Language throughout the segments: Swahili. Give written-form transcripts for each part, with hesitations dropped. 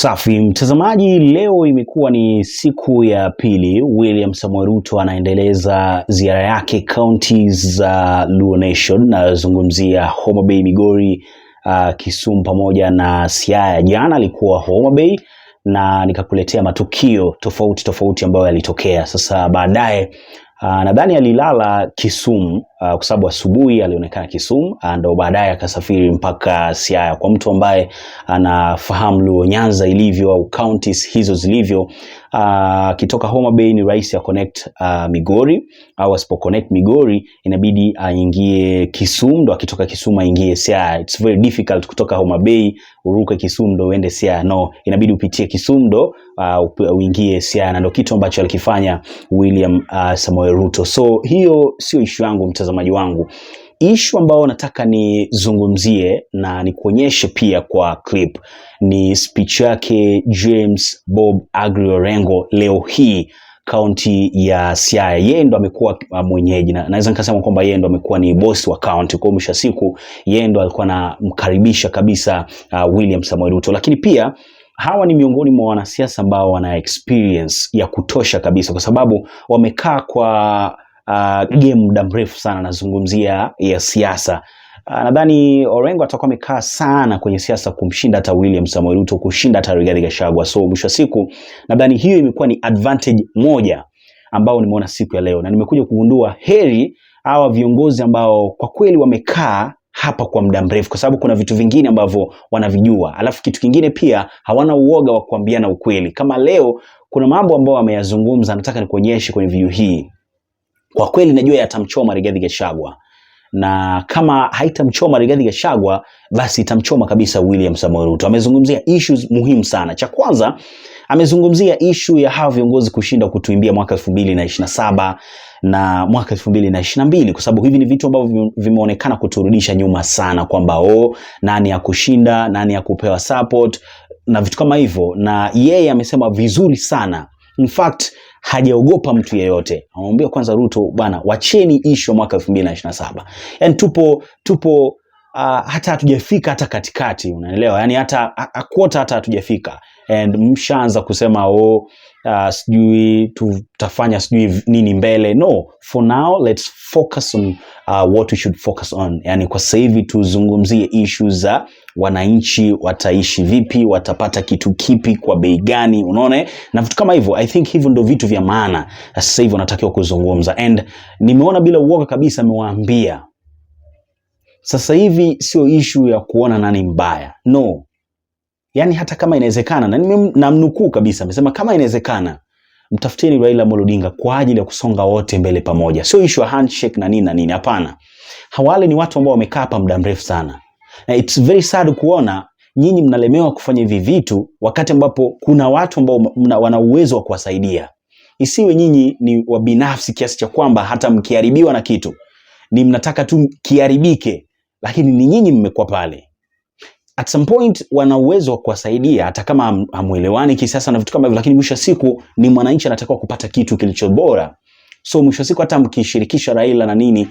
Safi mtazamaji, leo imekuwa ni siku ya pili. William Samoei Ruto anaendeleza ziara yake kaunti za Luo Nation, nazungumzia Homa Bay, Migori, Kisumu pamoja na Siaya. Jana alikuwa Homa Bay na nikakuletea matukio tofauti ambayo yalitokea. Sasa baadaye nadhani alilala Kisumu kwa sababu asubuhi alionekana Kisumu, ndio baadaye akasafiri mpaka Siaya. Kwa mtu ambaye anafahamu Luo Nyanza ilivyo au counties hizo zilivyo, kitoka Homa Bay ni rahisi ya connect Migori, au asipo connect Migori inabidi aingie Kisumu, ndo akitoka Kisumu aingie Siaya. It's very difficult kutoka Homa Bay uruke Kisumu ndo uende Siaya. No, inabidi upitie Kisumu ndo uingie Siaya, na ndo kitu ambacho alikifanya William Samoei Ruto. So hiyo sio issue yangu mtazamaji wangu. Issue ambao nataka nizungumzie na nikuonyeshe pia kwa clip ni speech yake James Bob Agri Orengo leo hii county ya Siaya. Yeye ndo amekuwa mwenyeji, na naweza nikasema kwamba yeye ndo amekuwa ni boss wa county. Kwa mwisho siku yeye ndo alikuwa anamkaribisha kabisa William Samoei Ruto. Lakini pia hawa ni miongoni mwa wanasiasa ambao wana experience ya kutosha kabisa, kwa sababu wamekaa kwa game muda mrefu sana. Nazungumzia ya siasa. Nadhani Orengo atakuwa amekaa sana kwenye siasa kumshinda hata William Samoei Ruto, kushinda hata Rigathi Gachagua. So mwisho siku nadhani hiyo imekuwa ni advantage moja ambao nimeona siku ya leo, na nimekuja kugundua heri hawa viongozi ambao kwa kweli wamekaa hapa kwa muda mrefu, kwa sababu kuna vitu vingine ambavyo wanavijua. Alafu kitu kingine pia hawana uoga wa kuambiana ukweli. Kama leo kuna mambo ambayo ameyazungumza, nataka nikuonyeshe kwenye video hii. Kwa kweli najua yatamchoma Rigathi Gachagua, na kama haitamchoma Rigathi Gachagua basi itamchoma kabisa William Samoei Ruto. Amezungumzia issues muhimu sana. Cha kwanza amezungumzia issue ya hawa viongozi kushinda kutuimbia mwaka 2027 na mwaka 2022, kwa sababu hivi ni vitu ambavyo vimeonekana kuturudisha nyuma sana, kwamba nani ya kushinda, nani ya kupewa support na vitu kama hivyo. Na yeye amesema vizuri sana, in fact hajaogopa mtu yeyote. Anamwambia kwanza Ruto, bana, wacheni issue mwaka 2027. Yani tupo hata hatujafika hata katikati, unaelewa? Yani hata kwota hata hatujafika, and mshaanza kusema sijui tutafanya sijui nini mbele. No, for now let's focus on what we should focus on. Yani kwa sasa hivi tuzungumzie issues za wananchi, wataishi vipi, watapata kitu kipi kwa bei gani, unaona, na vitu kama hivyo. I think hivyo ndio vitu vya maana sasa hivi wanatakiwa kuzungumza, and nimeona bila uoga kabisa amewaambia sasa hivi sio issue ya kuona nani mbaya. No, yani hata kama inawezekana, na namnukuu kabisa, amesema kama inawezekana mtafuteni Raila Odinga kwa ajili ya kusonga wote mbele pamoja. Sio issue ya handshake na nini. Hapana. Hawale ni watu ambao wamekaa hapa muda mrefu sana. Na it's very sad kuona nyinyi mnalemewa kufanya hivi vitu wakati ambapo kuna watu ambao wana uwezo wa kuwasaidia. Isiwe nyinyi ni wabinafsi kiasi cha kwamba hata mkiharibiwa na kitu ni mnataka tu kiharibike, lakini ni nyinyi mmekuwa pale. At some point wana uwezo wa kuwasaidia hata kama hamuelewani kisiasa na vitu kama hivyo, lakini mwisho siku ni mwananchi anatakiwa kupata kitu kilicho bora. So mwisho siku hata mkishirikisha Raila na nini,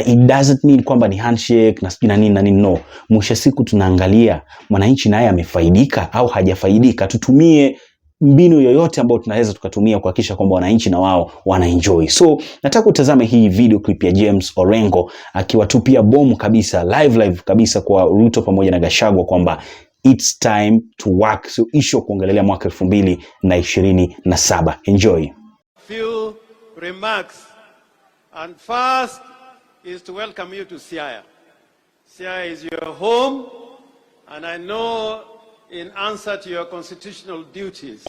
it doesn't mean kwamba ni handshake na nini. No, mwisho siku tunaangalia mwananchi naye amefaidika au hajafaidika. Tutumie mbinu yoyote ambayo tunaweza tukatumia kuhakikisha kwamba wananchi na wao wanaenjoy. So nataka utazame hii video clip ya James Orengo akiwatupia bomu kabisa, live kabisa kwa Ruto pamoja na Gachagua kwamba it's time to work. So issue kuongelea mwaka 2027. Enjoy. Few remarks, and first is to welcome you to Siaya. Siaya is your home, and I know in answer to your constitutional duties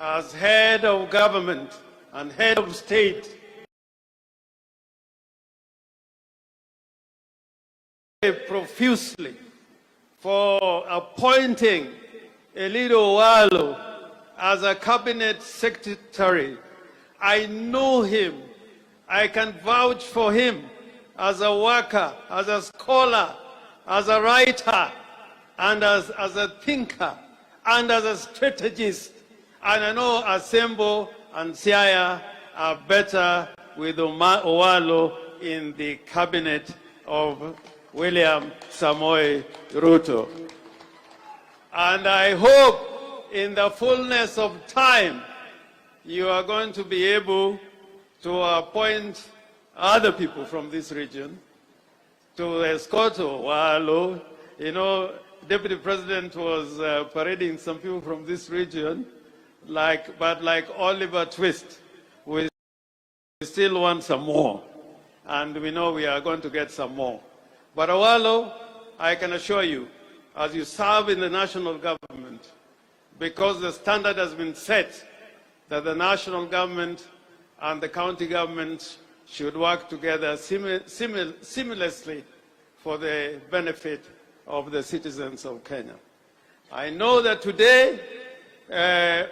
as head of government and head of state, profusely for appointing Elido Walo as a cabinet secretary. I know him. I can vouch for him as a worker, as a scholar, as a writer, and as a thinker, and as a strategist. And I know Asembo and Siaya are better with Owalo in the cabinet of William Samoei Ruto. And I hope in the fullness of time, you are going to be able to appoint other people from this region to escort Walo. You know, Deputy President was parading some people from this region, but like Oliver Twist, we still want some more. And we know we are going to get some more. But Walo, I can assure you, as you serve in the national government, because the standard has been set that the national government and the county government should work together seamlessly for the benefit of the citizens of Kenya. I know that today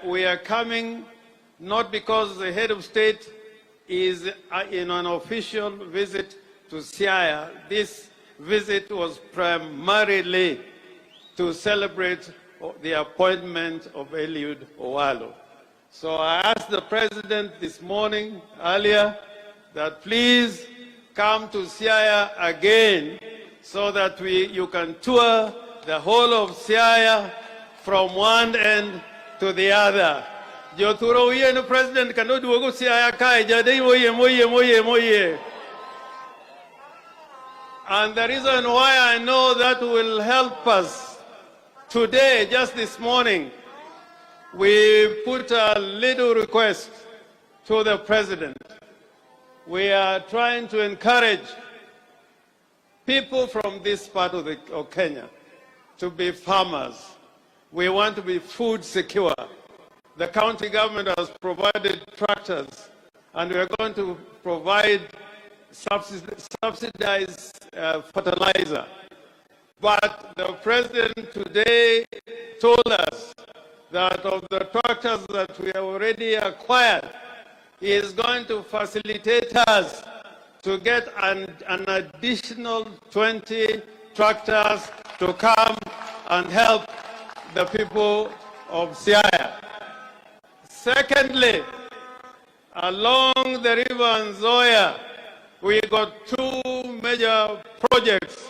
we are coming not because the head of state is in an official visit to Siaya. This visit was primarily to celebrate the appointment of Eliud Owalo. So I asked the president this morning, earlier, that please come to Siaya again so that you can tour the whole of Siaya from one end to the other. Joturo uye no president kanodu wogo Siaya kai jadei moye. And the reason why I know that will help us today, just this morning, we put a little request to the president. We are trying to encourage people from this part of Kenya to be farmers. We want to be food secure. The county government has provided tractors, and we are going to provide subsidized fertilizer. But the president today told us that of the tractors that we have already acquired, he is going to facilitate us to get an additional 20 tractors to come and help the people of Siaya. Secondly, along the river Nzoia, we got two major projects.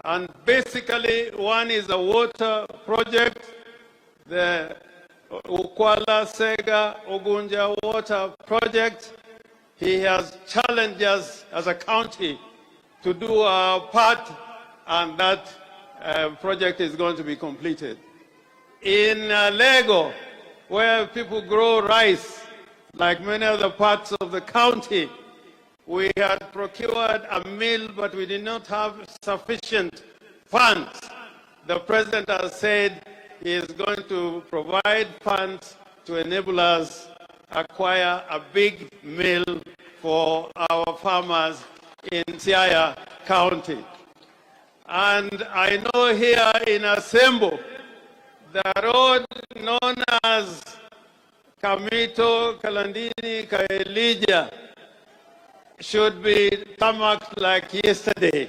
And basically, one is a water project, the Ukwala Sega Ogunja Water Project. He has challenged us as a county to do our part, and that project is going to be completed. In Lego, where people grow rice, like many other parts of the county, we had procured a mill, but we did not have sufficient funds. The president has said he is going to provide funds to enable us acquire a big mill for our farmers in Siaya County. And I know here in Asembo, the road known as Kamito, Kalandini, Kaelija should be tarmacked like yesterday.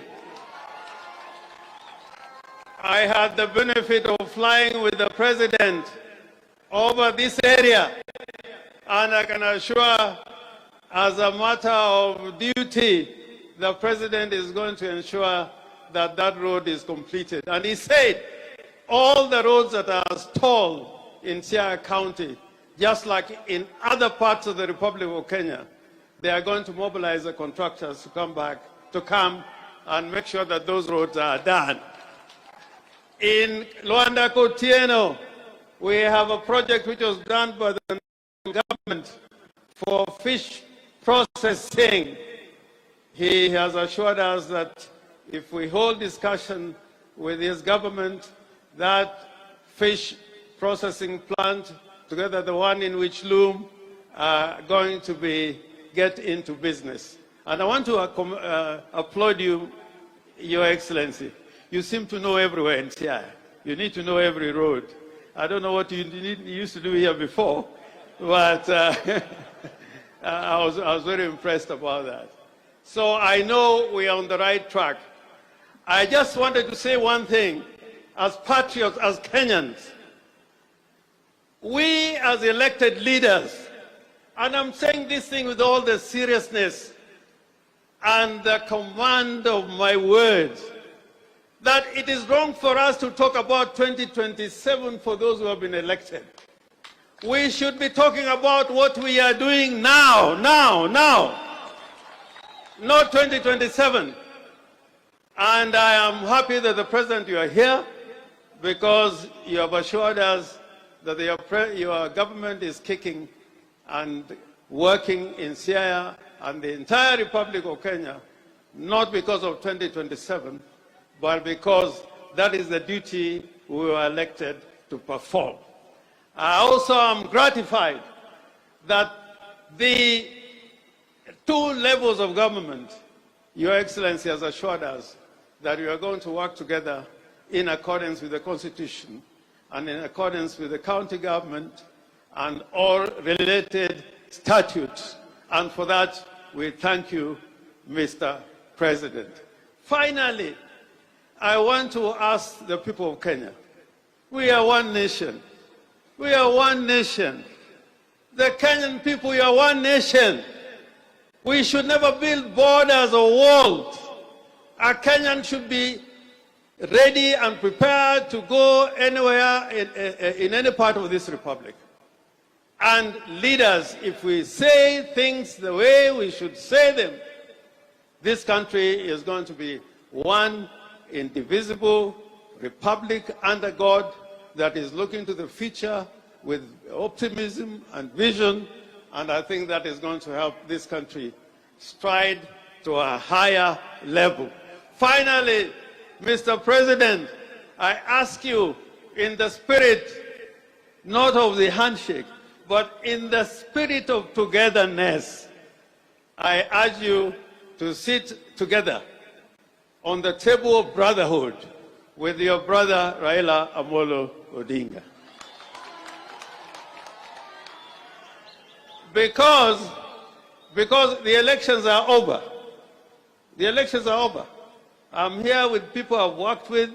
I had the benefit of flying with the president over this area, and I can assure, as a matter of duty, the president is going to ensure that that road is completed. And he said, all the roads that are stalled in Siaya County, just like in other parts of the Republic of Kenya, they are going to mobilize the contractors to come and make sure that those roads are done. In Luanda Kotieno, we have a project which was done by the government for fish processing. He has assured us that if we hold discussion with his government, that fish processing plant, together the one in which Loom, are going to get into business. And I want to applaud you, Your Excellency. You seem to know everywhere in Siaya. You need to know every road. I don't know what you used to do here before, but I was very impressed about that. So I know we are on the right track. I just wanted to say one thing. As patriots, as Kenyans, we as elected leaders, and I'm saying this thing with all the seriousness and the command of my words, that it is wrong for us to talk about 2027 for those who have been elected. We should be talking about what we are doing now, not 2027. And I am happy that the President, you are here, because you have assured us that your government is kicking and working in Siaya and the entire Republic of Kenya, not because of 2027, but because that is the duty we were elected to perform. I also am gratified that the two levels of government, Your Excellency has assured us that we are going to work together in accordance with the Constitution and in accordance with the county government and all related statutes. And for that, we thank you, Mr. President. Finally, I want to ask the people of Kenya, we are one nation. We are one nation. The Kenyan people, we are one nation. We should never build borders or walls. A Kenyan should be ready and prepared to go anywhere in any part of this republic. And leaders, if we say things the way we should say them, this country is going to be one indivisible republic under God that is looking to the future with optimism and vision, and I think that is going to help this country stride to a higher level. Finally, Mr. President, I ask you in the spirit, not of the handshake, but in the spirit of togetherness, I urge you to sit together on the table of brotherhood with your brother Raila Amolo Odinga. Because the elections are over. The elections are over. I'm here with people I've worked with.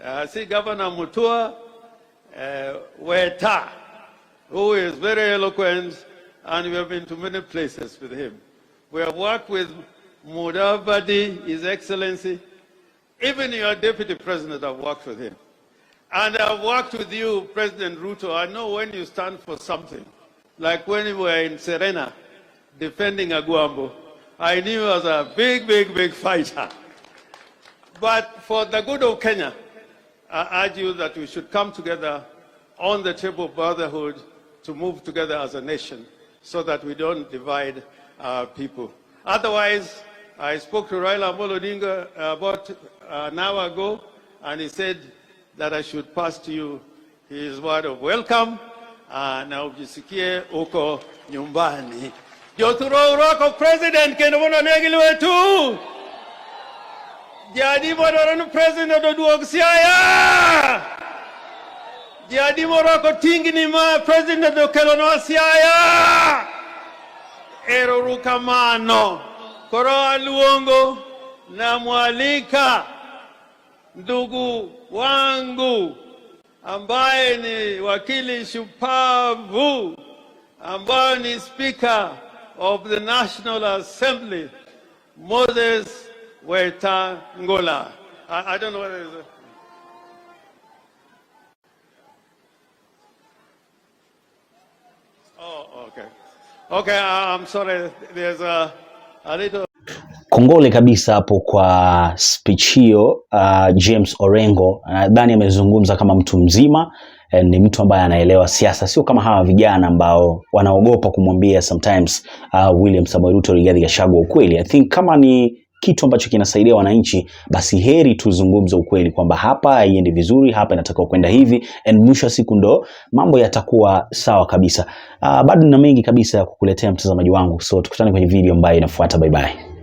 I see Governor Mutua, Wacha, who is very eloquent, and we have been to many places with him. We have worked with Mudavadi, His Excellency. Even your Deputy President, I've worked with him. And I've worked with you, President Ruto. I know when you stand for something. Like when we were in Serena, defending Aguambo, I knew you as a big fighter. But for the good of Kenya, I urge you that we should come together on the table of brotherhood to move together as a nation so that we don't divide our people. Otherwise, I spoke to Raila Amolo Odinga about an hour ago, and he said that I should pass to you his word of welcome, na ujisikie uko nyumbani. Joturo uroko president kendo bono negiliwe tu. Jadi bono president oduog Siaya. Jadi moroko tingi ni ma president okelo no Siaya. Ero rukamano. Koro aluongo na mwalika ndugu wangu ambaye ni wakili shupavu, ambaye ni Speaker of the National Assembly, Moses Wetangula. I don't know what it is. Oh, okay. Okay, I'm sorry. There's a little... Kongole kabisa hapo kwa speech hiyo. James Orengo nadhani amezungumza kama mtu mzima, ni mtu ambaye anaelewa siasa, sio kama hawa vijana ambao wanaogopa kumwambia sometimes William Samoei Ruto Rigathi Gachagua ukweli. I think kama ni kitu ambacho kinasaidia wananchi, basi heri tuzungumze ukweli kwamba hapa haiendi vizuri, hapa inatakiwa kwenda hivi, and mwisho wa siku ndo mambo yatakuwa sawa kabisa. Bado na mengi kabisa ya kukuletea mtazamaji wangu, so tukutane kwenye video ambayo inafuata. Bye bye.